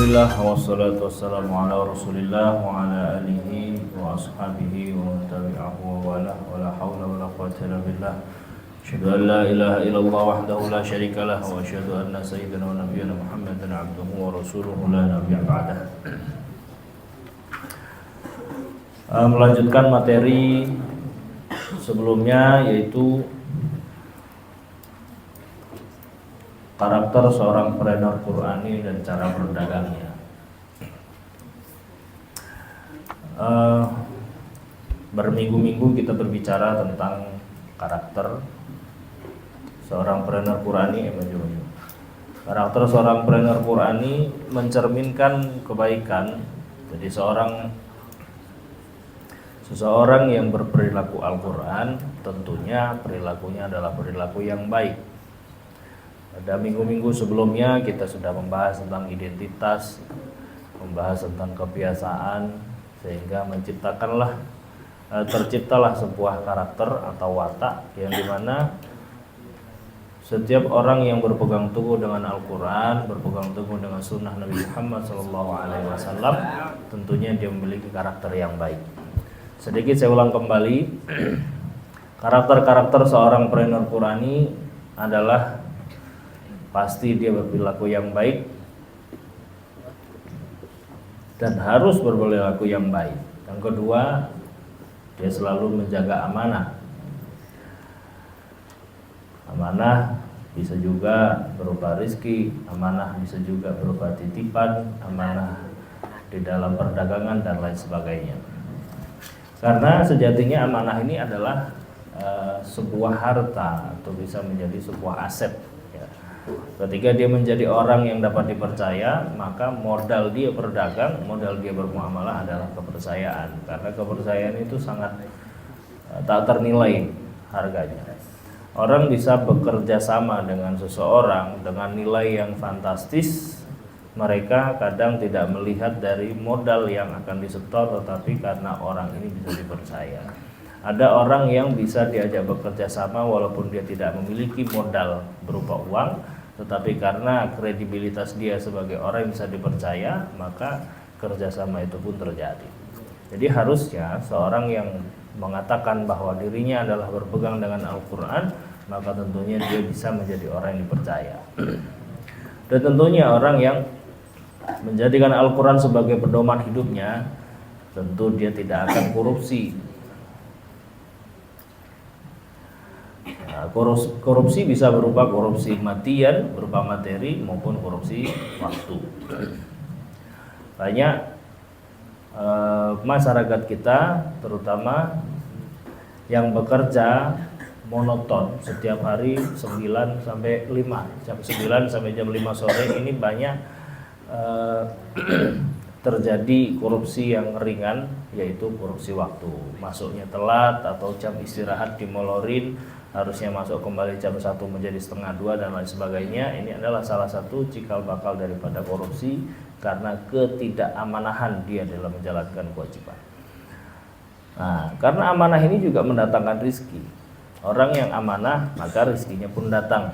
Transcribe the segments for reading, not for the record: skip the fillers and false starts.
Alhamdulillah wassalatu wassalamu ala Rasulillah wa ala alihi wa ashabihi wa man tabi'ahu wa wala hawla wala quwwata illa billah. Asyhadu an la ilaha illallah wahdahu la syarika lah wa asyhadu anna sayyidana wa nabiyyana Muhammadan abduhu wa rasuluhu la nabiyya ba'dah. Melanjutkan materi sebelumnya, yaitu karakter seorang perenor Qur'ani dan cara berdagangnya. Berminggu-minggu kita berbicara tentang karakter seorang perenor Qur'ani. Karakter seorang perenor Qur'ani mencerminkan kebaikan. Jadi seseorang yang berperilaku Al-Quran, tentunya perilakunya adalah perilaku yang baik. Pada minggu-minggu sebelumnya kita sudah membahas tentang identitas, membahas tentang kebiasaan, sehingga terciptalah sebuah karakter atau watak yang dimana setiap orang yang berpegang teguh dengan Al-Quran, berpegang teguh dengan sunnah Nabi Muhammad SAW, tentunya dia memiliki karakter yang baik. Sedikit saya ulang kembali, karakter-karakter seorang perenor Qur'ani adalah pasti dia berperilaku yang baik dan harus berperilaku yang baik. Yang kedua, dia selalu menjaga amanah. Amanah bisa juga berupa rizki, amanah bisa juga berupa titipan, amanah di dalam perdagangan dan lain sebagainya. Karena sejatinya amanah ini adalah sebuah harta atau bisa menjadi sebuah aset. Ketika dia menjadi orang yang dapat dipercaya, maka modal dia berdagang, modal dia bermuamalah adalah kepercayaan. Karena kepercayaan itu sangat tak ternilai harganya. Orang bisa bekerja sama dengan seseorang dengan nilai yang fantastis. Mereka kadang tidak melihat dari modal yang akan disetor, tetapi karena orang ini bisa dipercaya. Ada orang yang bisa diajak bekerja sama walaupun dia tidak memiliki modal berupa uang, tetapi karena kredibilitas dia sebagai orang yang bisa dipercaya, maka kerjasama itu pun terjadi. Jadi harusnya seorang yang mengatakan bahwa dirinya adalah berpegang dengan Al-Quran, maka tentunya dia bisa menjadi orang yang dipercaya. Dan tentunya orang yang menjadikan Al-Quran sebagai pedoman hidupnya, tentu dia tidak akan korupsi. Korupsi bisa berupa korupsi matian, berupa materi, maupun korupsi waktu. Banyak masyarakat kita, terutama yang bekerja monoton setiap hari 9 sampai 5, jam 9 sampai jam 5 sore, ini banyak terjadi korupsi yang ringan, yaitu korupsi waktu. Masuknya telat atau jam istirahat dimolorin, harusnya masuk kembali jam 1 menjadi setengah 2 dan lain sebagainya. Ini adalah salah satu cikal bakal daripada korupsi karena ketidakamaнаhan dia dalam menjalankan kewajiban. Nah, karena amanah ini juga mendatangkan rizki. Orang yang amanah maka rizkinya pun datang.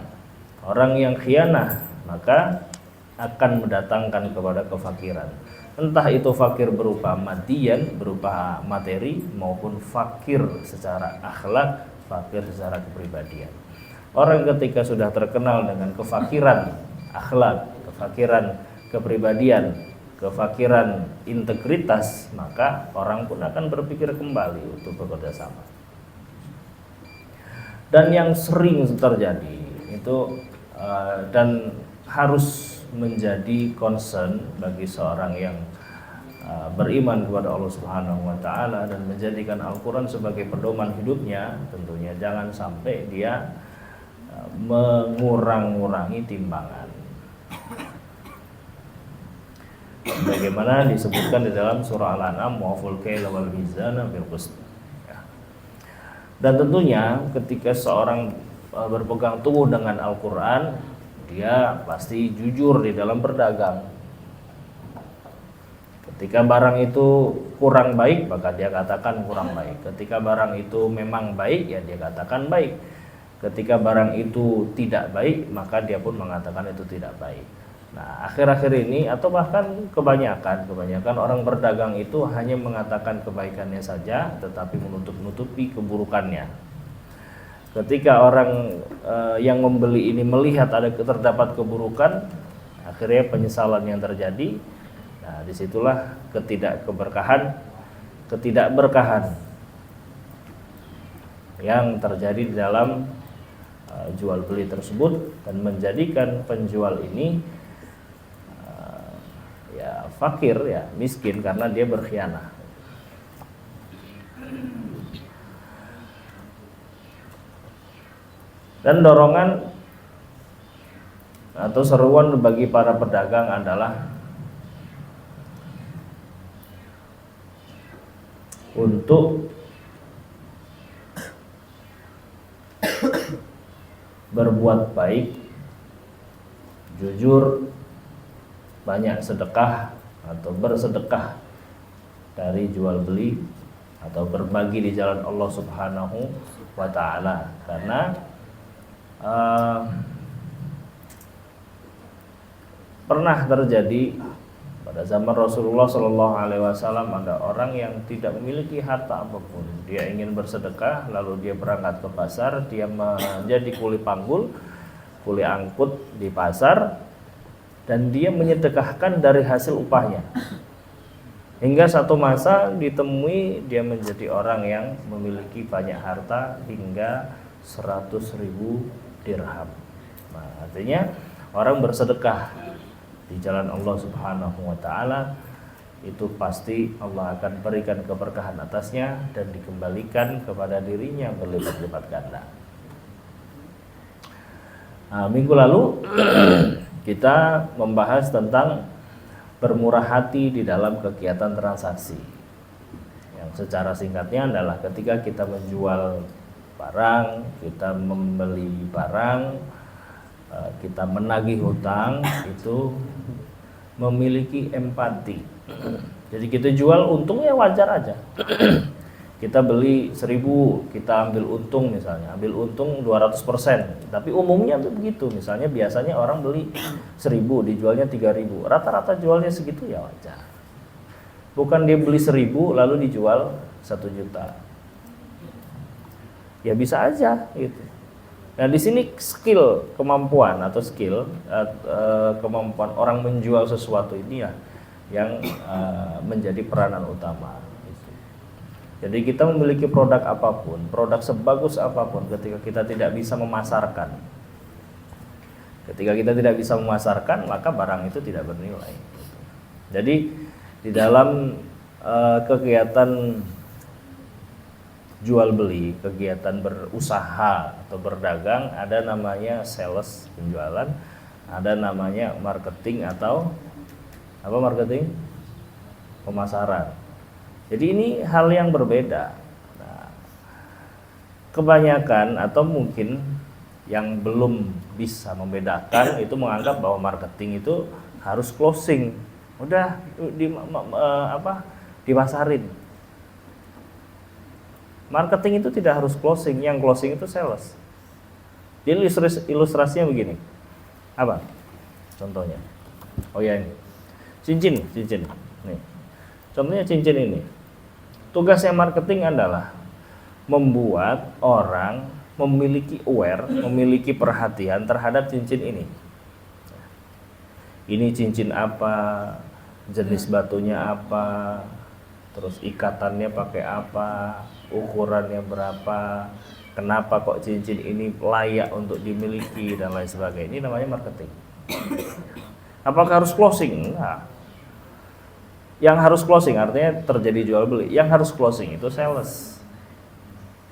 Orang yang khianah maka akan mendatangkan kepada kefakiran. Entah itu fakir berupa madian, berupa materi, maupun fakir secara akhlak, fakir secara kepribadian. Orang ketika sudah terkenal dengan kefakiran akhlak, kefakiran kepribadian, kefakiran integritas, maka orang pun akan berpikir kembali untuk bekerja sama. Dan yang sering terjadi itu dan harus menjadi concern bagi seorang yang beriman kepada Allah Subhanahu wa taala dan menjadikan Al-Qur'an sebagai pedoman hidupnya, tentunya jangan sampai dia mengurangi timbangan. Bagaimana disebutkan di dalam surah Al-An'am, wa'ful kaila wal mizana bil qist. Dan tentunya ketika seorang berpegang teguh dengan Al-Qur'an, dia pasti jujur di dalam berdagang. Ketika barang itu kurang baik, maka dia katakan kurang baik. Ketika barang itu memang baik, ya dia katakan baik. Ketika barang itu tidak baik, maka dia pun mengatakan itu tidak baik. Nah, akhir-akhir ini atau bahkan kebanyakan orang berdagang itu hanya mengatakan kebaikannya saja, tetapi menutup-nutupi keburukannya. Ketika orang yang membeli ini melihat terdapat keburukan, akhirnya penyesalan yang terjadi. Nah, disitulah ketidakberkahan yang terjadi di dalam jual beli tersebut, dan menjadikan penjual ini ya fakir, ya miskin, karena dia berkhianat. Dan dorongan atau seruan bagi para pedagang adalah untuk berbuat baik, jujur, banyak sedekah atau bersedekah dari jual beli atau berbagi di jalan Allah Subhanahu wa ta'ala. Karena pernah terjadi pada zaman Rasulullah SAW, ada orang yang tidak memiliki harta apapun. Dia ingin bersedekah, lalu dia berangkat ke pasar, dia menjadi kuli panggul, kuli angkut di pasar, dan dia menyedekahkan dari hasil upahnya. Hingga satu masa ditemui dia menjadi orang yang memiliki banyak harta hingga 100.000 dirham. Nah, artinya orang bersedekah di jalan Allah Subhanahu wa ta'ala, itu pasti Allah akan berikan keberkahan atasnya dan dikembalikan kepada dirinya berlipat-lipat ganda. Nah, minggu lalu kita membahas tentang bermurah hati di dalam kegiatan transaksi. Yang secara singkatnya adalah ketika kita menjual barang, kita membeli barang, kita menagih hutang, itu memiliki empati. Jadi kita jual untungnya wajar aja. Kita beli 1.000, kita ambil untung, misalnya ambil untung 200%, tapi umumnya begitu. Misalnya biasanya orang beli 1.000 dijualnya 3.000, rata-rata jualnya segitu, ya wajar. Bukan dia beli 1.000 lalu dijual 1 juta, ya bisa aja gitu. Nah, di sini kemampuan orang menjual sesuatu ini ya yang menjadi peranan utama. Jadi kita memiliki produk apapun, produk sebagus apapun, ketika kita tidak bisa memasarkan, maka barang itu tidak bernilai. Jadi di dalam kegiatan jual beli, kegiatan berusaha atau berdagang, ada namanya sales, penjualan, ada namanya marketing atau apa marketing? Pemasaran. Jadi ini hal yang berbeda. Nah, kebanyakan atau mungkin yang belum bisa membedakan itu menganggap bahwa marketing itu harus closing, udah dipasarin. Marketing itu tidak harus closing, yang closing itu sales. Jadi ilustrasinya begini. Apa? Contohnya. Oh ya, ini. Cincin. Nih. Contohnya cincin ini. Tugasnya marketing adalah membuat orang memiliki memiliki perhatian terhadap cincin ini. Ini cincin apa? Jenis batunya apa? Terus ikatannya pakai apa? Ukurannya berapa? Kenapa kok cincin ini layak untuk dimiliki dan lain sebagainya. Ini namanya marketing. Apakah harus closing? Enggak. Yang harus closing artinya terjadi jual beli. Yang harus closing itu sales.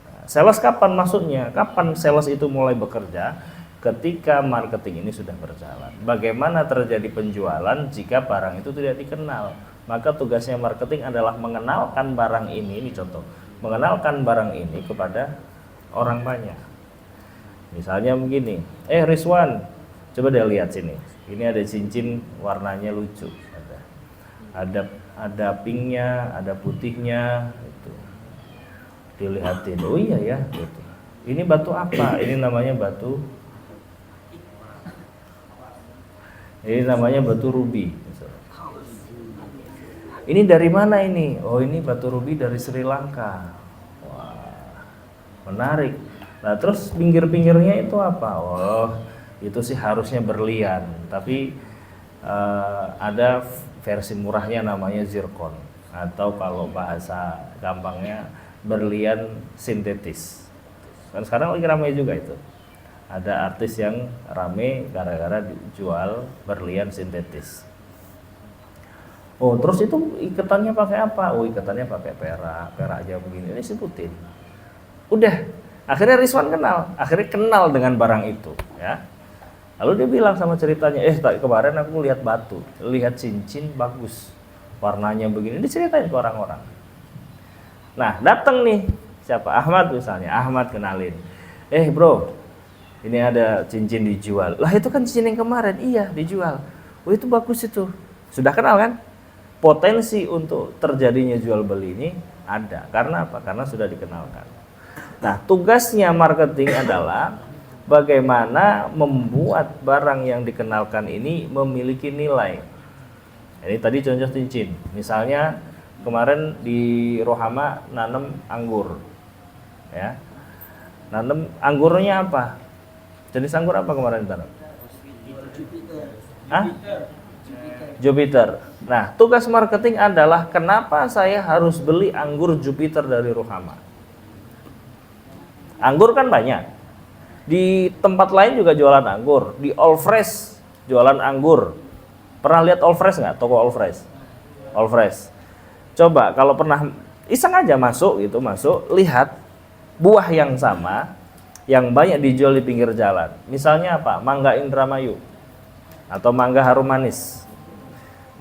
Nah, sales kapan maksudnya? Kapan sales itu mulai bekerja? Ketika marketing ini sudah berjalan. Bagaimana terjadi penjualan jika barang itu tidak dikenal? Maka tugasnya marketing adalah mengenalkan barang ini contoh, mengenalkan barang ini kepada orang banyak. Misalnya begini, Rizwan, coba deh lihat sini. Ini ada cincin warnanya lucu. Ada pinknya, ada putihnya, gitu. Dilihatin, oh iya ya, gitu. Ini batu apa? Ini namanya batu Ini namanya batu rubi. Ini dari mana ini? Oh, ini batu rubi dari Sri Lanka. Wah, menarik. Nah, terus pinggir-pinggirnya itu apa? Oh, itu sih harusnya berlian, tapi ada versi murahnya namanya zirkon, atau kalau bahasa gampangnya berlian sintetis. Kan sekarang lagi ramai juga itu. Ada artis yang rame gara-gara dijual berlian sintetis. Oh, terus itu ikatannya pakai apa? Oh, ikatannya pakai perak aja begini. Ini sebutin. Udah, akhirnya Rizwan akhirnya kenal dengan barang itu, ya. Lalu dia bilang sama ceritanya, kemarin aku lihat batu, lihat cincin bagus, warnanya begini. Diceritain ke orang-orang. Nah, datang nih siapa? Ahmad misalnya. Ahmad kenalin. Bro, ini ada cincin dijual. Lah, itu kan cincin yang kemarin. Iya, dijual. Oh, itu bagus itu. Sudah kenal kan? Potensi untuk terjadinya jual beli ini ada. Karena apa? Karena sudah dikenalkan. Nah, tugasnya marketing adalah bagaimana membuat barang yang dikenalkan ini memiliki nilai. Ini tadi contoh cincin. Misalnya kemarin di Rohama nanam anggur. Ya. Nanam anggurnya apa? Jenis anggur apa kemarin tanam? Jupiter. Nah, tugas marketing adalah kenapa saya harus beli anggur Jupiter dari Rohama. Anggur kan banyak. Di tempat lain juga jualan anggur. Di All Fresh jualan anggur. Pernah lihat All Fresh nggak? Toko All Fresh. All Fresh. Coba kalau pernah iseng aja masuk, lihat buah yang sama yang banyak dijual di pinggir jalan. Misalnya apa? Mangga Indramayu atau mangga harum manis.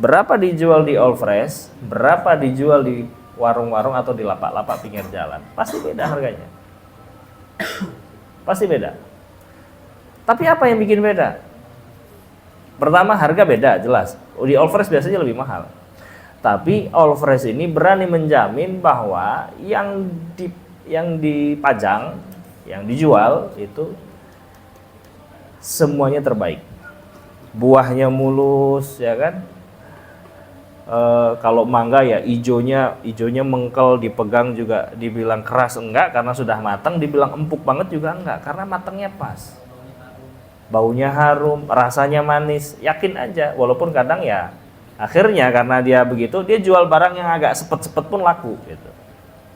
Berapa dijual di All Fresh, berapa dijual di warung-warung atau di lapak-lapak pinggir jalan? Pasti beda harganya. Pasti beda. Tapi apa yang bikin beda? Pertama, harga beda, jelas. Di All Fresh biasanya lebih mahal. Tapi All Fresh ini berani menjamin bahwa yang dipajang, yang dijual itu semuanya terbaik. Buahnya mulus, ya kan? Kalau mangga ya ijonya mengkel, dipegang juga dibilang keras enggak karena sudah matang, dibilang empuk banget juga enggak karena matangnya pas. Baunya harum, rasanya manis, yakin aja. Walaupun kadang ya akhirnya karena dia begitu, dia jual barang yang agak sepet-sepet pun laku gitu.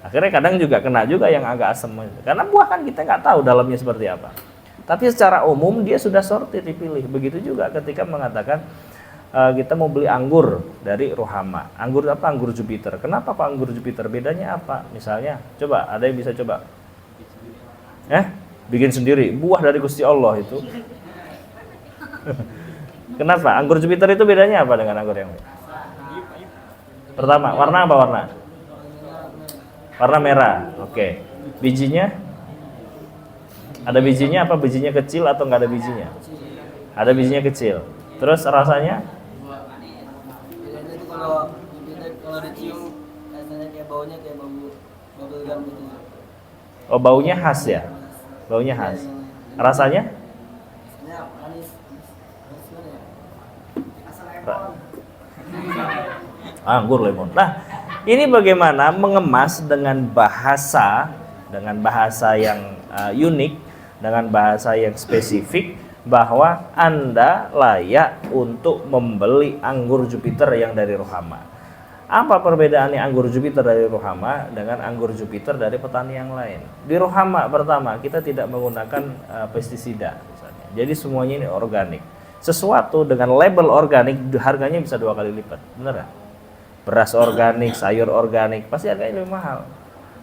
Akhirnya kadang juga kena juga yang agak asem. Karena buah kan kita nggak tahu dalamnya seperti apa. Tapi secara umum dia sudah sortir, dipilih. Begitu juga ketika mengatakan kita mau beli anggur dari Rohama. Anggur apa? Anggur Jupiter. Kenapa kok anggur Jupiter? Bedanya apa? Misalnya, coba ada yang bisa coba? Bikin sendiri. Buah dari Gusti Allah itu. Kenapa? Anggur Jupiter itu bedanya apa dengan anggur yang lain? Pertama, warna apa warna? Warna merah. Oke. Bijinya? Ada bijinya apa? Bijinya kecil atau nggak ada bijinya? Ada bijinya kecil. Terus rasanya? Kalau dicium rasanya kayak baunya kayak bau bubblegum gitu. Oh, baunya khas ya? Baunya khas. Rasanya? Rasanya manis. Anggur lemon. Nah, ini bagaimana mengemas dengan bahasa yang unik, dengan bahasa yang spesifik, bahwa Anda layak untuk membeli anggur Jupiter yang dari Rohama. Apa perbedaannya anggur Jupiter dari Rohama dengan anggur Jupiter dari petani yang lain? Di Rohama pertama kita tidak menggunakan pestisida misalnya. Jadi semuanya ini organik. Sesuatu dengan label organik harganya bisa 2 kali lipat, benar ya? Beras organik, sayur organik pasti harganya lebih mahal.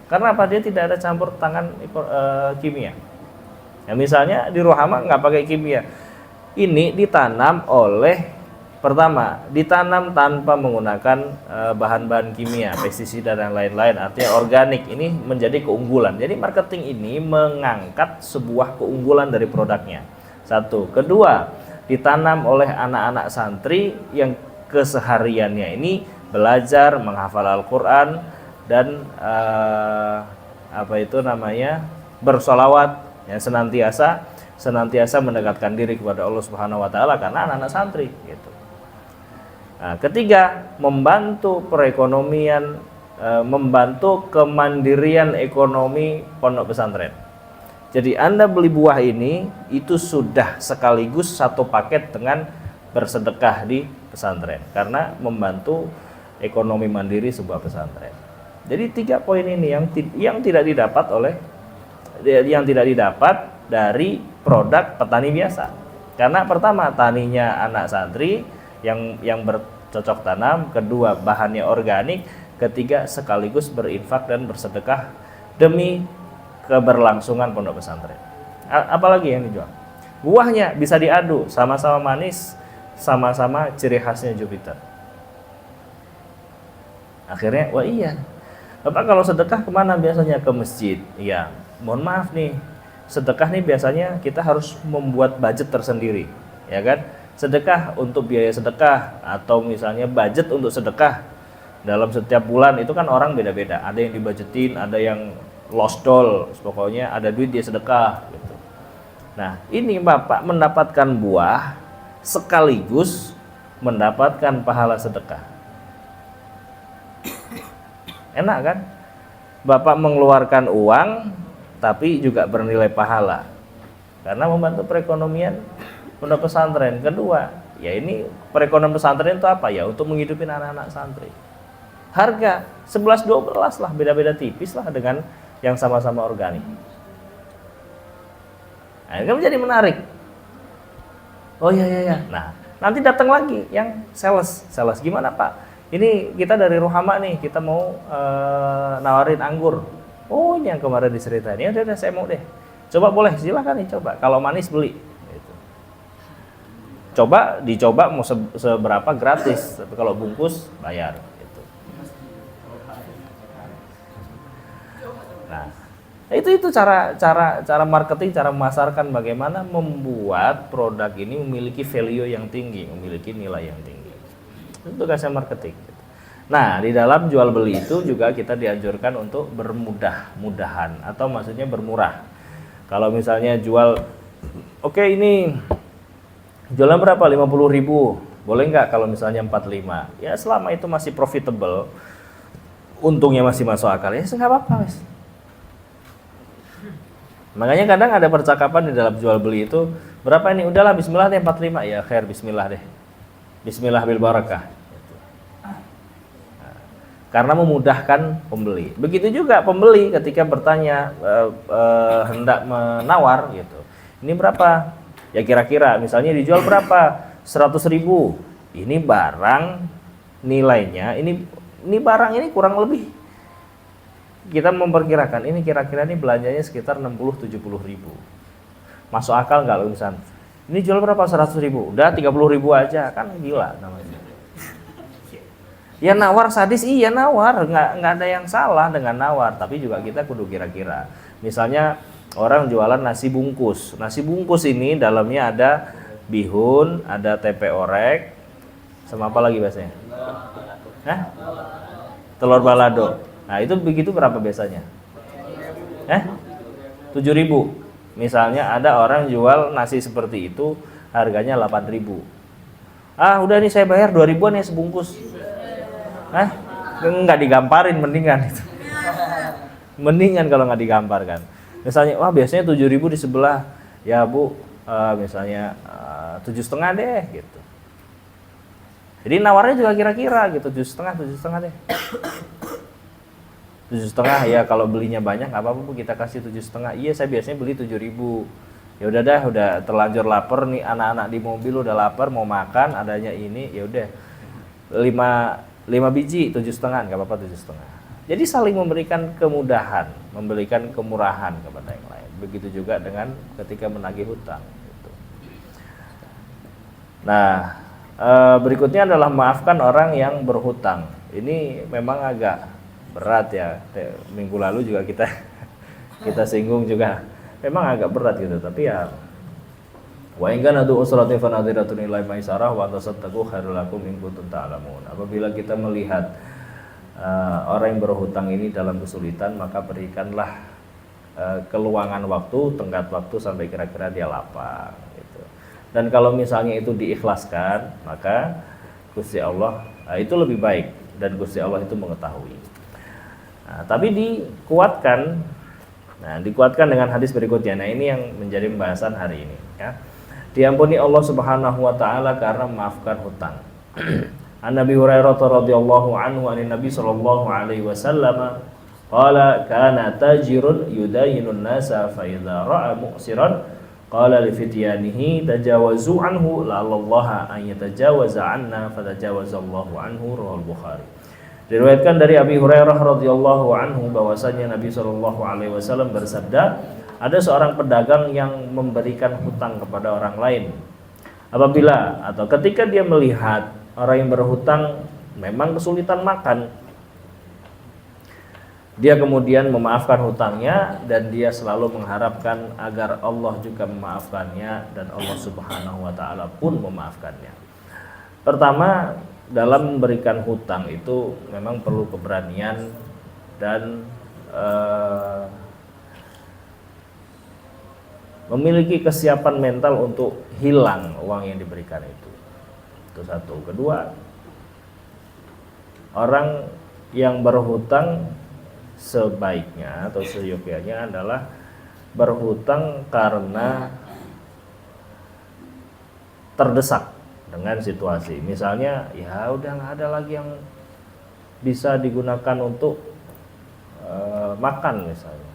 Karena apa? Dia tidak ada campur tangan kimia. Ya, misalnya di Rohama nggak pakai kimia. Ini ditanam ditanam tanpa menggunakan bahan-bahan kimia, pestisida dan lain-lain. Artinya organik. Ini menjadi keunggulan. Jadi marketing ini mengangkat sebuah keunggulan dari produknya. Satu. Kedua, ditanam oleh anak-anak santri yang kesehariannya ini belajar menghafal Al-Quran dan bersolawat yang senantiasa, senantiasa mendekatkan diri kepada Allah Subhanahu wa taala karena anak-anak santri gitu. Nah, ketiga, membantu perekonomian, membantu kemandirian ekonomi pondok pesantren. Jadi Anda beli buah ini itu sudah sekaligus satu paket dengan bersedekah di pesantren karena membantu ekonomi mandiri sebuah pesantren. Jadi 3 poin ini yang tidak didapat dari produk petani biasa. Karena pertama taninya anak santri yang bercocok tanam, kedua bahannya organik, ketiga sekaligus berinfak dan bersedekah demi keberlangsungan pondok pesantren. Apalagi yang dijual? Buahnya bisa diadu, sama-sama manis, sama-sama ciri khasnya Jupiter. Akhirnya, wah iya, Bapak kalau sedekah kemana biasanya? Ke masjid. Iya, mohon maaf nih, sedekah nih biasanya kita harus membuat budget tersendiri, ya kan? Sedekah untuk biaya sedekah atau misalnya budget untuk sedekah dalam setiap bulan itu kan orang beda-beda. Ada yang dibudgetin, ada yang lost doll, pokoknya ada duit dia sedekah gitu. Nah, ini Bapak mendapatkan buah sekaligus mendapatkan pahala sedekah. Enak kan? Bapak mengeluarkan uang tapi juga bernilai pahala karena membantu perekonomian pondok pesantren. Kedua, ya ini perekonomian pesantren itu apa ya? Untuk menghidupin anak-anak santri. Harga 11-12 lah, beda-beda tipis lah dengan yang sama-sama organik. Nah, ini kan menjadi menarik. Oh iya. Nah, nanti datang lagi yang sales gimana Pak? Ini kita dari Rohama nih, kita mau nawarin anggur. Oh, ini yang kemarin diceritain. Ya udah saya mau deh. Coba boleh, silakan nih coba. Kalau manis beli. Gitu. Dicoba mau seberapa gratis, tapi kalau bungkus bayar. Gitu. Nah, itu cara marketing, cara memasarkan bagaimana membuat produk ini memiliki value yang tinggi, memiliki nilai yang tinggi. Itu tugasnya marketing. Nah, di dalam jual beli itu juga kita dianjurkan untuk bermudah-mudahan atau maksudnya bermurah. Kalau misalnya jual, oke ini jualan berapa? 50.000. Boleh nggak kalau misalnya 45? Ya selama itu masih profitable, untungnya masih masuk akal, ya nggak apa-apa. Makanya kadang ada percakapan di dalam jual beli itu, berapa ini? Udahlah bismillah deh 45. Ya khair, bismillah deh. Bismillah bil barakah. Nah, karena memudahkan pembeli. Begitu juga pembeli ketika bertanya hendak menawar gitu. Ini berapa? Ya kira-kira misalnya dijual berapa? 100.000. Ini barang nilainya, ini barang ini kurang lebih kita memperkirakan ini kira-kira ini belanjanya sekitar 60-70 ribu. Masuk akal nggak lo misalnya? Ini jual berapa? 100.000. Udah 30.000 aja, kan gila namanya. Ya nawar sadis, iya nawar, nggak ada yang salah dengan nawar, tapi juga kita kudu kira-kira. Misalnya orang jualan nasi bungkus. Nasi bungkus ini dalamnya ada bihun, ada tempe orek, sama apa lagi biasanya? Hah? Telur balado. Nah itu begitu berapa biasanya? 7.000. Misalnya ada orang jual nasi seperti itu harganya 8.000. Ah udah nih saya bayar 2.000-an ya sebungkus. Nggak digamparin mendingan itu. Mendingan kalau nggak digamparkan. Misalnya wah biasanya 7.000 di sebelah. Ya Bu, misalnya 7,5 deh gitu. Jadi nawarnya juga kira-kira gitu 7,5 deh. 7,5 ya kalau belinya banyak nggak apa-apa Bu, kita kasih 7,5. Iya saya biasanya beli 7.000. Ya udah dah, udah terlanjur lapar nih anak-anak di mobil udah lapar mau makan adanya ini ya udah 5 biji 7,5 nggak apa-apa 7,5. Jadi saling memberikan kemudahan, memberikan kemurahan kepada yang lain. Begitu juga dengan ketika menagih hutang. Gitu. Nah berikutnya adalah maafkan orang yang berhutang. Ini memang agak berat ya, minggu lalu juga kita singgung juga memang agak berat gitu, tapi ya wa in kana du usratin fa nadhiratun ila maisarah wa tasaddaqu khairul lakum in kuntum ta'lamun. Apabila kita melihat orang yang berhutang ini dalam kesulitan, maka berikanlah keluangan waktu, tenggat waktu sampai kira-kira dia lapang gitu. Dan kalau misalnya itu diikhlaskan, maka Gusti Allah itu lebih baik dan Gusti Allah itu mengetahui. Nah, tapi dikuatkan, dengan hadis berikutnya. Nah, ini yang menjadi pembahasan hari ini ya. Diampuni Allah Subhanahu wa taala karena memaafkan hutang. An Nabi Hurairah radhiyallahu anhu anin Nabi sallallahu alaihi wasallam qala kana tajirun yudayinun nasa fa idza ra'a mu'siran qala li fityanihi tajawazu anhu la'allallaha an yatajawaza 'anna fatajawaza Allahu anhu rawahul Bukhari. Diriwayatkan dari Abi Hurairah radhiyallahu anhu bahwasanya Nabi sallallahu alaihi wasallam bersabda, ada seorang pedagang yang memberikan hutang kepada orang lain. Apabila atau ketika dia melihat orang yang berhutang memang kesulitan makan, dia kemudian memaafkan hutangnya dan dia selalu mengharapkan agar Allah juga memaafkannya dan Allah Subhanahu wa taala pun memaafkannya. Pertama, dalam memberikan hutang itu memang perlu keberanian dan memiliki kesiapan mental untuk hilang uang yang diberikan itu. Itu satu. Kedua, orang yang berhutang sebaiknya atau seyogyanya adalah berhutang karena terdesak dengan situasi. Misalnya, ya udah nggak ada lagi yang bisa digunakan untuk makan misalnya.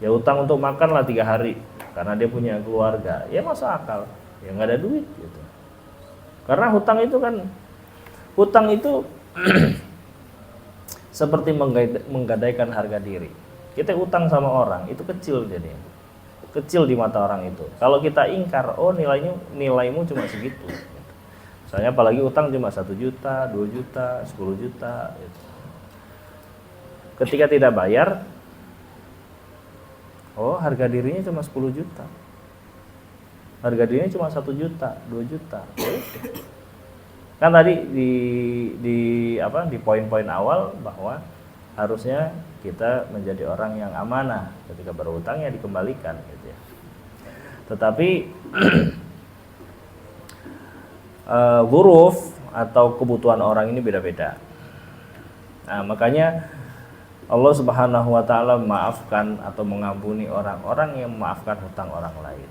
Ya utang untuk makan lah 3 hari karena dia punya keluarga. Ya masuk akal. Ya nggak ada duit gitu. Karena hutang itu seperti menggadaikan harga diri. Kita utang sama orang itu kecil jadinya, kecil di mata orang itu. Kalau kita ingkar, oh nilaimu cuma segitu. Misalnya apalagi utang cuma 1 juta, 2 juta, 10 juta. Gitu. Ketika tidak bayar, oh harga dirinya cuma 10 juta, harga dirinya cuma 1 juta, 2 juta. Kan tadi di poin-poin awal bahwa harusnya kita menjadi orang yang amanah ketika berhutang ya dikembalikan gitu ya. Tetapi huruf atau kebutuhan orang ini beda-beda. Nah, makanya Allah Subhanahu wa taala memaafkan atau mengampuni orang-orang yang memaafkan hutang orang lain.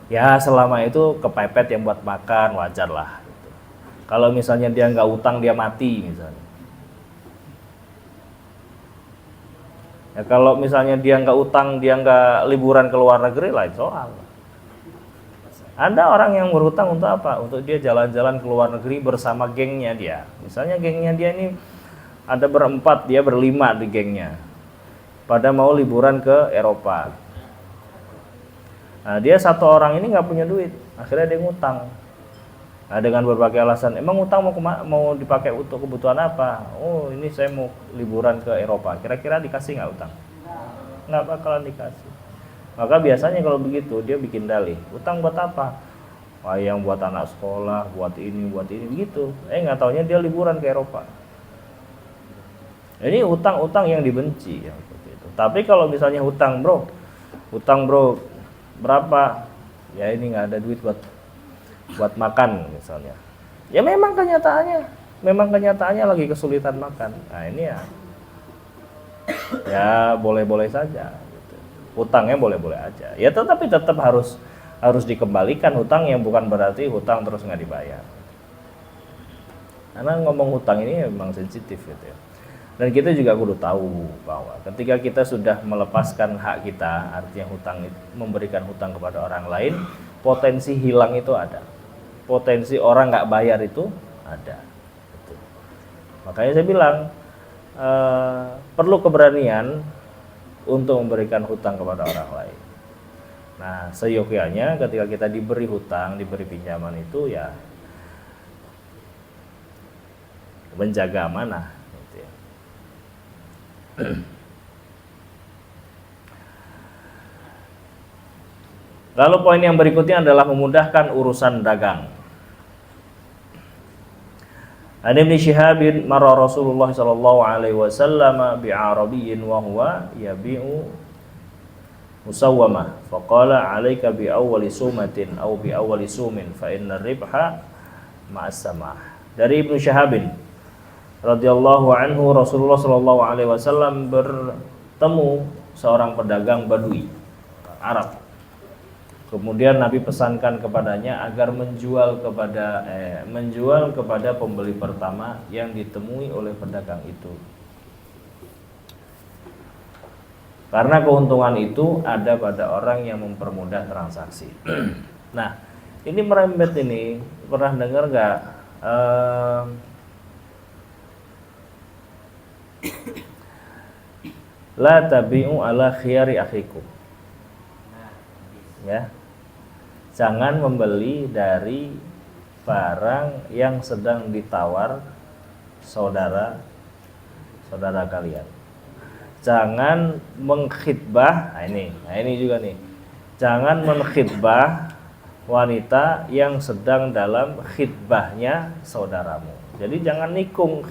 Ya selama itu kepepet yang buat makan wajar lah. Kalau misalnya dia nggak utang dia mati misalnya. Ya kalau misalnya dia nggak utang dia nggak liburan ke luar negeri lain soal. Ada orang yang berhutang untuk apa? Untuk dia jalan-jalan ke luar negeri bersama gengnya dia. Misalnya gengnya dia ini ada berempat, dia berlima di gengnya. Pada mau liburan ke Eropa. Nah dia satu orang ini nggak punya duit, akhirnya dia ngutang. Nah, dengan berbagai alasan, emang utang mau dipakai untuk kebutuhan apa? Oh ini saya mau liburan ke Eropa, kira-kira dikasih nggak utang? Nggak bakalan dikasih. Maka biasanya kalau begitu dia bikin dalih, utang buat apa? Wah yang buat anak sekolah, buat ini begitu. Nggak taunya dia liburan ke Eropa. Ini utang-utang yang dibenci ya, itu. Tapi kalau misalnya hutang bro berapa? Ya ini nggak ada duit buat makan misalnya. Ya memang kenyataannya lagi kesulitan makan. Nah ini ya boleh-boleh saja. Gitu. Hutangnya boleh-boleh aja. Ya tetapi tetap harus dikembalikan hutang yang bukan berarti hutang terus nggak dibayar. Karena ngomong hutang ini memang sensitif gitu ya. Dan kita juga kudu tahu bahwa ketika kita sudah melepaskan hak kita, artinya memberikan hutang kepada orang lain, potensi hilang itu ada. Potensi orang nggak bayar itu ada. Gitu. Makanya saya bilang perlu keberanian untuk memberikan hutang kepada orang lain. Nah, seyogyanya ketika kita diberi hutang, diberi pinjaman itu ya menjaga amanah. Gitu ya. Lalu poin yang berikutnya adalah memudahkan urusan dagang. An Ibnu Syihab marra Rasulullah sallallahu alaihi wasallam bi'arabiyyin wa huwa yabi'u musawwamah faqala 'alaika bi awwali sumatin aw bi awwali sumin fa inna ribha ma'as samah. Dari Ibnu Syihab radhiyallahu anhu, Rasulullah sallallahu alaihi wasallam bertemu seorang pedagang Badui Arab. Kemudian Nabi pesankan kepadanya agar menjual kepada pembeli pertama yang ditemui oleh pedagang itu. Karena keuntungan itu ada pada orang yang mempermudah transaksi. Nah, ini merembet ini, pernah dengar nggak? La tabi'u ala khiyari akhikum. Ya, jangan membeli dari barang yang sedang ditawar saudara kalian. Jangan mengkhitbah, nah ini juga nih. Jangan mengkhitbah wanita yang sedang dalam khitbahnya saudaramu. Jadi jangan nikung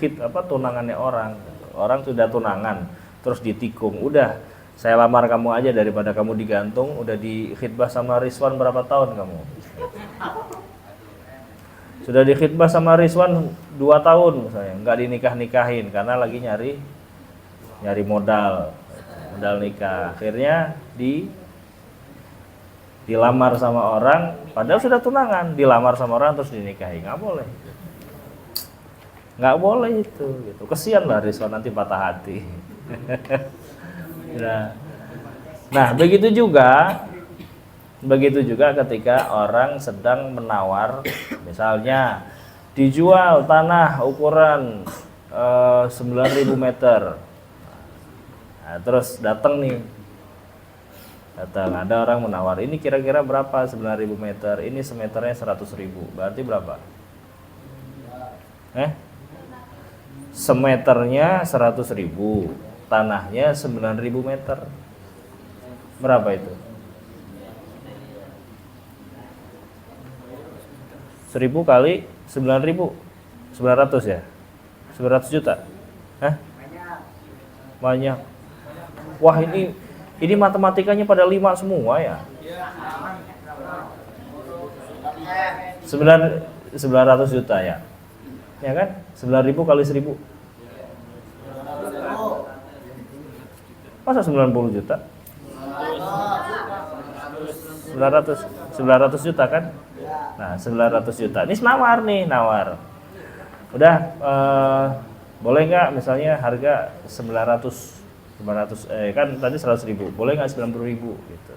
tunangannya orang. Orang sudah tunangan terus ditikung. Udah, saya lamar kamu aja daripada kamu digantung. Udah di khitbah sama Rizwan berapa tahun kamu? Sudah di khitbah sama Rizwan 2 tahun misalnya, nggak dinikah-nikahin karena lagi nyari modal nikah. Akhirnya dilamar sama orang padahal sudah tunangan, dilamar sama orang terus dinikahi. Nggak boleh itu gitu. Kesian lah Rizwan nanti patah hati. Nah, begitu juga ketika orang sedang menawar, misalnya dijual tanah ukuran 9.000 meter. Nah, terus datang ada orang menawar, ini kira-kira berapa 9.000 meter? Ini semeternya 100.000. Berarti berapa? Semeternya 100.000. Tanahnya 9.000 meter. Berapa itu? 1.000 kali 9.000, 900 ya? 900 juta? Banyak. Wah, ini matematikanya pada 5 semua ya? 900 juta ya? Ya kan? 9.000 kali 1.000. Masa 90 juta? 900 juta kan? Nah, 900 juta. Ini nawar. Udah, boleh nggak misalnya harga 900 kan tadi 100.000. Boleh nggak 90.000 gitu.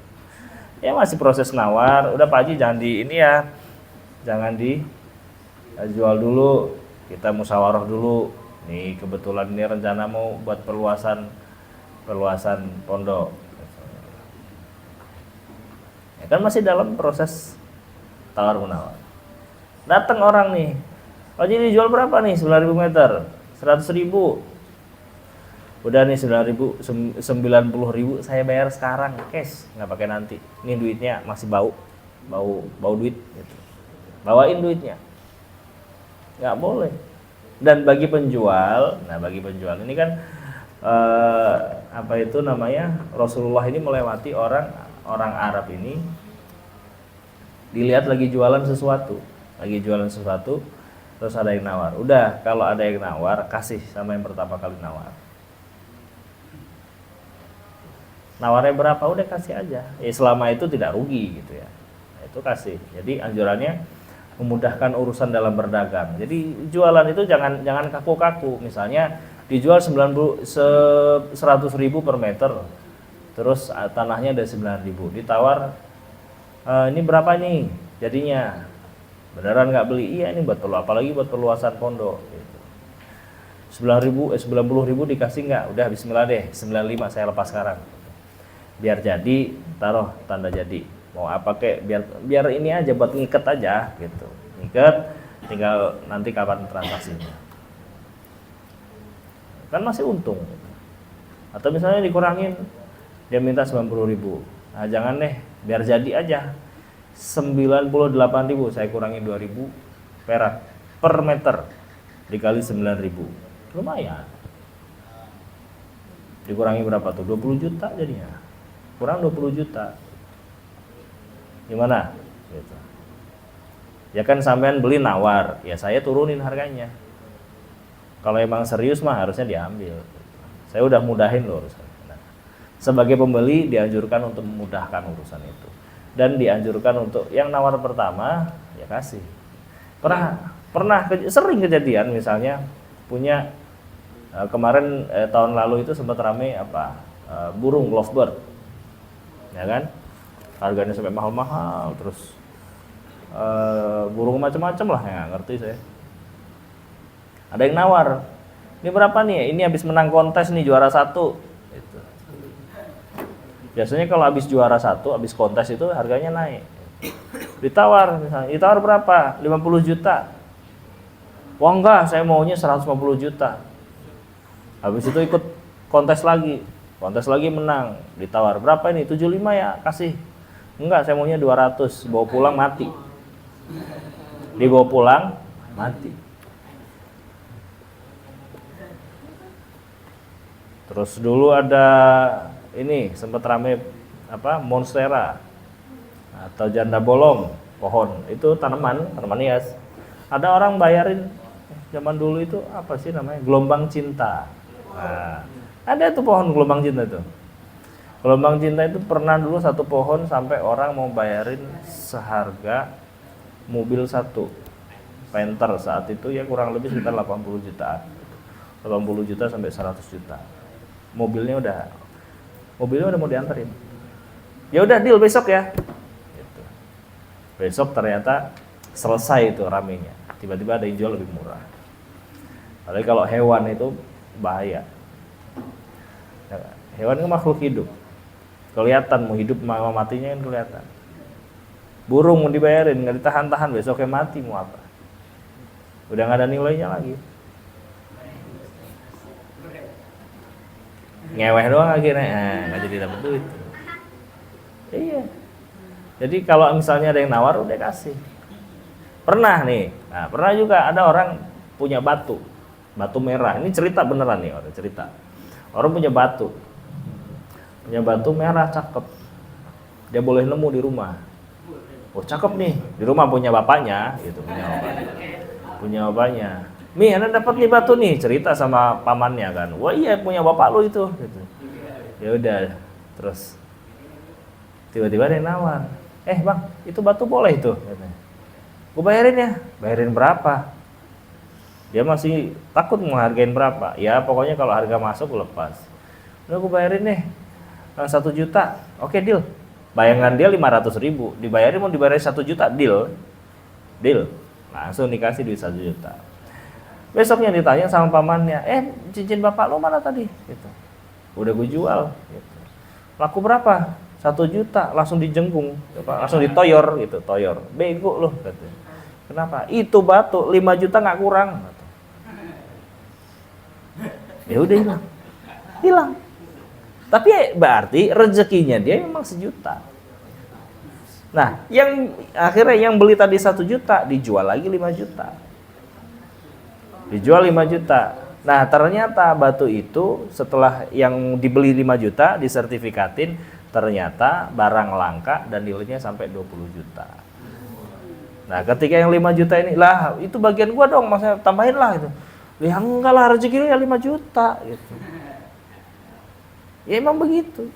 Ya masih proses nawar. Udah Pak Haji jangan jangan dijual dulu. Kita musyawarah dulu. Nih kebetulan ini rencana mau buat perluasan pondok. Ya kan masih dalam proses tawar menawar. Datang orang nih, Pak Haji ini jual berapa nih? 9.000 meter, 100.000. Udah nih 90.000 saya bayar sekarang cash, nggak pakai nanti. Ini duitnya masih bau duit gitu. Bawain duitnya. Nggak boleh. Dan bagi penjual ini kan Rasulullah ini melewati orang Arab ini, dilihat lagi jualan sesuatu, terus ada yang nawar. Udah, kalau ada yang nawar kasih sama yang pertama kali nawar. Nawarnya berapa? Udah kasih aja. Selama itu tidak rugi gitu ya. Itu kasih. Jadi anjurannya memudahkan urusan dalam berdagang. Jadi jualan itu jangan kaku-kaku. Misalnya dijual 100.000 per meter, terus tanahnya ada 9.000, ditawar ini berapa nih jadinya, beneran nggak beli? Iya, ini apalagi buat perluasan pondok gitu. 90.000 dikasih nggak? Udah bismillah deh, 95 saya lepas sekarang, biar jadi, taruh tanda jadi. Mau apa kek, biar ini aja, buat ngiket aja gitu, ngiket, tinggal nanti kapan transaksinya kan masih untung. Atau misalnya dikurangin, dia minta 90.000, nah jangan deh, biar jadi aja 98.000, saya kurangin 2.000 perak per meter. dikali 9.000, lumayan. Dikurangi berapa tuh? 20 juta jadinya. Kurang 20 juta. Gimana? Gitu. Ya kan sampean beli nawar, ya saya turunin harganya. Kalau emang serius mah harusnya diambil. Saya udah mudahin loh urusan. Nah, sebagai pembeli dianjurkan untuk memudahkan urusan itu. Dan dianjurkan untuk yang nawar pertama ya kasih. Sering kejadian misalnya punya kemarin tahun lalu itu sempat rame burung lovebird. Ya kan? Harganya sampai mahal-mahal terus burung macam-macam lah, ya ngerti saya. Ada yang nawar, ini berapa nih? Ini habis menang kontes nih, juara 1 gitu. Biasanya kalau habis juara 1, habis kontes itu harganya naik. Ditawar misalnya, ditawar berapa? 50 juta. Wah enggak, saya maunya 150 juta. Habis itu ikut kontes lagi menang, ditawar berapa ini? 75 ya, kasih. Enggak, saya maunya 200, bawa pulang mati. Dibawa pulang mati. Terus dulu ada ini sempat rame monstera atau janda bolong, pohon itu tanaman hias. Ada orang bayarin zaman dulu itu apa sih namanya, gelombang cinta. Nah, ada tuh pohon gelombang cinta itu. Gelombang cinta itu pernah dulu satu pohon sampai orang mau bayarin seharga mobil satu Panther saat itu ya kurang lebih sekitar 80 jutaan. 80 juta sampai 100 juta. Mobilnya udah mau dianterin. Ya udah deal besok ya. Gitu. Besok ternyata selesai itu ramenya. Tiba-tiba ada yang jual lebih murah. Padahal kalau hewan itu bahaya. Hewan itu makhluk hidup. Kelihatan mau hidup mau matinya kan kelihatan. Burung mau dibayarin nggak ditahan-tahan, besoknya mati mau apa? Udah nggak ada nilainya lagi. Ngeweh doang akhirnya, nggak jadi dapat duit. Iya. Jadi kalau misalnya ada yang nawar udah kasih. Pernah juga ada orang punya batu merah. Ini cerita beneran nih, orang cerita. Orang punya batu merah cakep. Dia boleh nemu di rumah. Oh cakep nih, di rumah punya bapaknya, gitu punya bapaknya. Mi, Anda dapat nih batu nih, cerita sama pamannya kan. Wah iya punya bapak lu itu, gitu. Ya udah, terus tiba-tiba ada yang nawar. Bang, itu batu boleh itu. Gue bayarin ya. Bayarin berapa? Dia masih takut mau hargain berapa. Ya pokoknya kalau harga masuk lepas. Udah gue bayarin nih 1 juta. Oke deal. Bayangan dia 500.000. Dibayarin mau dibayarin 1 juta, deal. Langsung dikasih duit 1 juta. Besoknya ditanya sama pamannya, cincin bapak lo mana tadi? Gitu. Udah gue jual. Gitu. Laku berapa? 1 juta, langsung dijenggung, langsung ditoyor gitu, toyor. Bego lo, katanya. Kenapa? Itu batu 5 juta nggak kurang. Ya udah hilang. Tapi berarti rezekinya dia memang 1 juta. Nah, yang akhirnya yang beli tadi 1 juta dijual lagi 5 juta. Dijual 5 juta. Nah, ternyata batu itu setelah yang dibeli 5 juta disertifikatin, ternyata barang langka dan nilainya sampai 20 juta. Nah, ketika yang 5 juta ini, lah itu bagian gua dong, maksudnya tambahin lah itu. Ya enggak lah, rezeki lu ya 5 juta gitu. Ya emang begitu.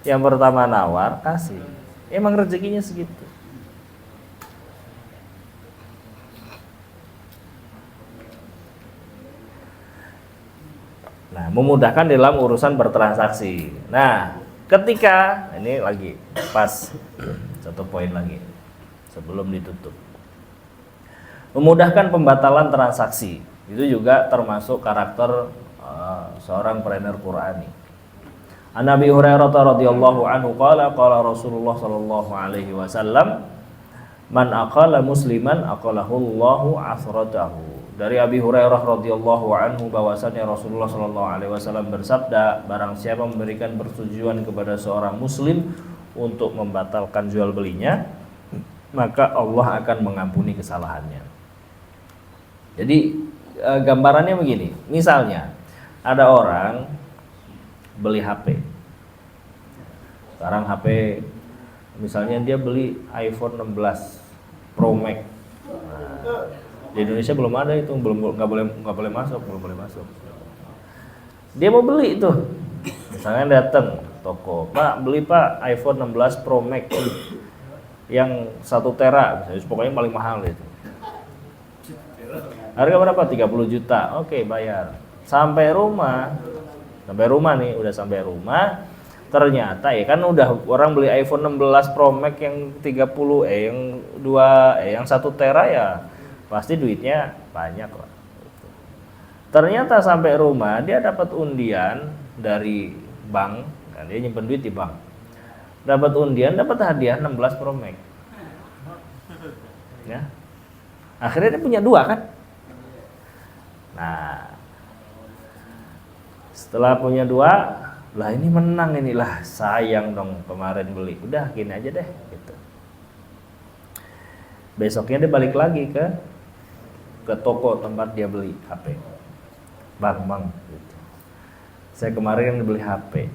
Yang pertama nawar, kasih. Emang rezekinya segitu. Nah, memudahkan dalam urusan bertransaksi. Nah, ketika ini lagi pas satu poin lagi sebelum ditutup. Memudahkan pembatalan transaksi. Itu juga termasuk karakter seorang trainer Qur'ani. An Abi Hurairah radhiyallahu anhu qala Rasulullah sallallahu alaihi wasallam, man aqala musliman aqalahu Allahu asratahu. Dari Abi Hurairah radhiyallahu anhu bahwasanya Rasulullah sallallahu alaihi wasallam bersabda, barang siapa memberikan persetujuan kepada seorang muslim untuk membatalkan jual belinya, maka Allah akan mengampuni kesalahannya. Jadi gambarannya begini, misalnya ada orang beli HP. Sekarang HP misalnya dia beli iPhone 16 Pro Max. Nah, di Indonesia belum ada itu, nggak boleh masuk. Dia mau beli itu, misalnya datang toko, Pak beli Pak iPhone 16 Pro Max yang 1 tera, misalnya, pokoknya paling mahal itu. Harga berapa? 30 juta. Oke, bayar. Sampai rumah nih, udah sampai rumah. Ternyata ya kan udah orang beli iPhone 16 Pro Max yang 30 yang 1 tera ya pasti duitnya banyak lah. Ternyata sampai rumah dia dapat undian dari bank, kan dia nyimpen duit di bank. Dapat undian, dapat hadiah 16 Pro Max. Ya. Akhirnya dia punya 2 kan? Nah, setelah punya 2, lah ini menang inilah, sayang dong kemarin beli. Udah gini aja deh gitu. Besoknya dia balik lagi ke toko tempat dia beli HP. Bang gitu. Saya kemarin beli HP.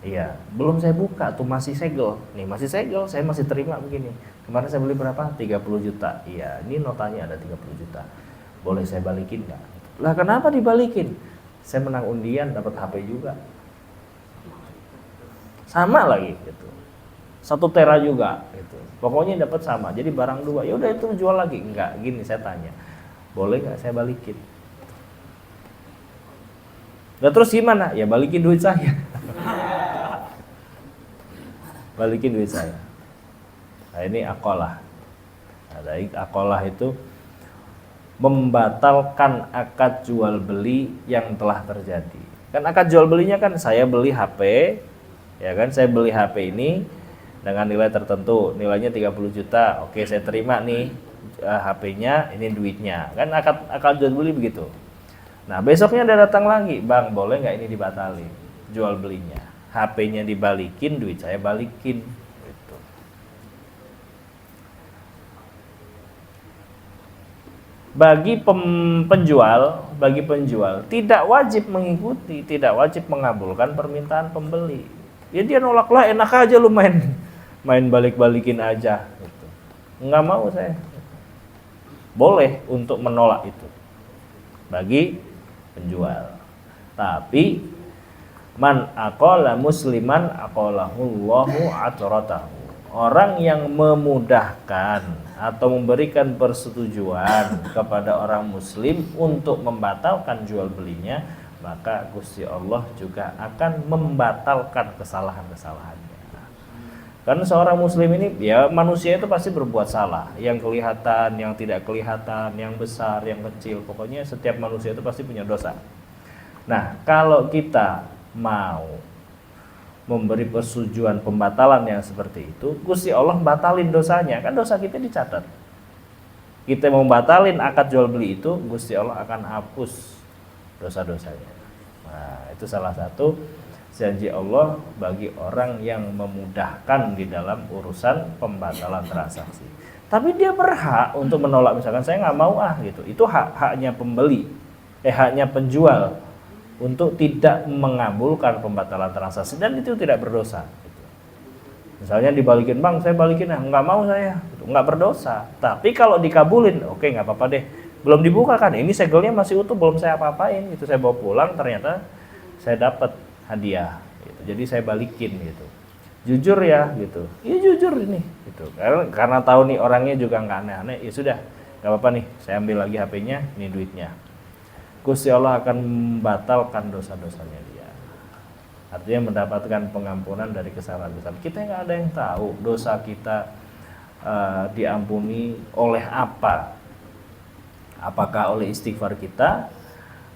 Iya, belum saya buka tuh, masih segel. Nih masih segel, saya masih terima begini. Kemarin saya beli berapa? 30 juta. Iya, ini notanya ada 30 juta. Boleh saya balikin nggak? Lah kenapa dibalikin? Saya menang undian dapat HP juga. Sama lagi gitu. 1 tera juga gitu. Pokoknya dapat sama. Jadi barang 2. Ya udah itu jual lagi. Enggak, gini saya tanya. Boleh nggak saya balikin? Nah terus gimana? Ya balikin duit saya. Balikin duit saya. Nah ini akolah. Ada akolah itu membatalkan akad jual beli yang telah terjadi. Kan akad jual belinya kan saya beli HP, ya kan, saya beli HP ini dengan nilai tertentu, nilainya 30 juta. Oke, saya terima nih HP-nya, ini duitnya. Kan akad jual beli begitu. Nah, besoknya dia datang lagi, "Bang, boleh nggak ini dibatalin jual belinya? HP-nya dibalikin, duit saya balikin." Gitu. Bagi penjual tidak wajib mengikuti, tidak wajib mengabulkan permintaan pembeli. Ya dia nolak, lah enak aja lu main balik-balikin aja gitu. Nggak mau saya. Boleh untuk menolak itu bagi penjual. Tapi man aqala musliman aqalahullahu atratahu. Orang yang memudahkan atau memberikan persetujuan kepada orang muslim untuk membatalkan jual belinya, maka Gusti Allah juga akan membatalkan kesalahan-kesalahannya. Karena seorang muslim ini, ya manusia itu pasti berbuat salah, yang kelihatan, yang tidak kelihatan, yang besar, yang kecil, pokoknya setiap manusia itu pasti punya dosa. Nah, kalau kita mau memberi persetujuan pembatalan yang seperti itu, Gusti Allah batalin dosanya, kan dosa kita dicatat. Kita mau batalin akad jual beli itu, Gusti Allah akan hapus dosa-dosanya. Nah, itu salah satu janji Allah bagi orang yang memudahkan di dalam urusan pembatalan transaksi. Tapi dia berhak untuk menolak, misalkan saya nggak mau gitu. Itu haknya pembeli, haknya penjual untuk tidak mengabulkan pembatalan transaksi, dan itu tidak berdosa. Misalnya dibalikin, "Bang, saya balikin ya." "Nggak mau saya." Itu nggak berdosa. Tapi kalau dikabulin, oke, nggak apa-apa deh. Belum dibuka kan, ini segelnya masih utuh, belum saya apa-apain. Itu saya bawa pulang, ternyata saya dapat hadiah. Gitu. Jadi saya balikin gitu. Jujur ya gitu. Iya jujur ini. Gitu. Karena tahu nih orangnya juga nggak aneh-aneh. Ya sudah, nggak apa-apa nih. Saya ambil lagi HP-nya, ini duitnya. Gusti Allah akan membatalkan dosa-dosanya dia. Artinya mendapatkan pengampunan dari kesalahan-kesalahan. Kita nggak ada yang tahu dosa kita diampuni oleh apa. Apakah oleh istighfar kita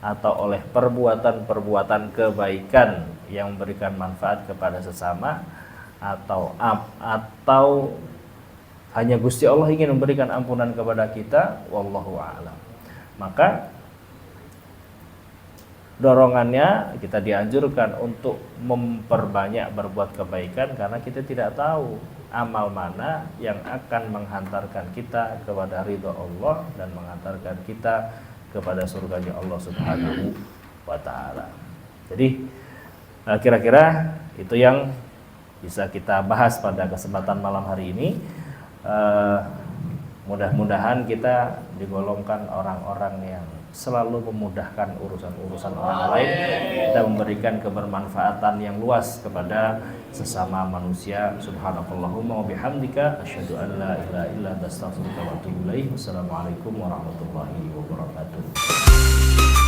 atau oleh perbuatan-perbuatan kebaikan yang memberikan manfaat kepada sesama, atau hanya Gusti Allah ingin memberikan ampunan kepada kita, wallahu a'lam. Maka dorongannya kita dianjurkan untuk memperbanyak berbuat kebaikan, karena kita tidak tahu amal mana yang akan menghantarkan kita kepada ridha Allah dan menghantarkan kita kepada surganya Allah Subhanahu wa taala. Jadi kira-kira itu yang bisa kita bahas pada kesempatan malam hari ini. Mudah-mudahan kita digolongkan orang-orang yang selalu memudahkan urusan-urusan orang lain dan memberikan kebermanfaatan yang luas kepada sesama manusia. Subhanakallahumma wa bihamdika asyhadu an la ilaha illa anta astaghfiruka wa atubu ilaik. Wassalamualaikum warahmatullahi wabarakatuh.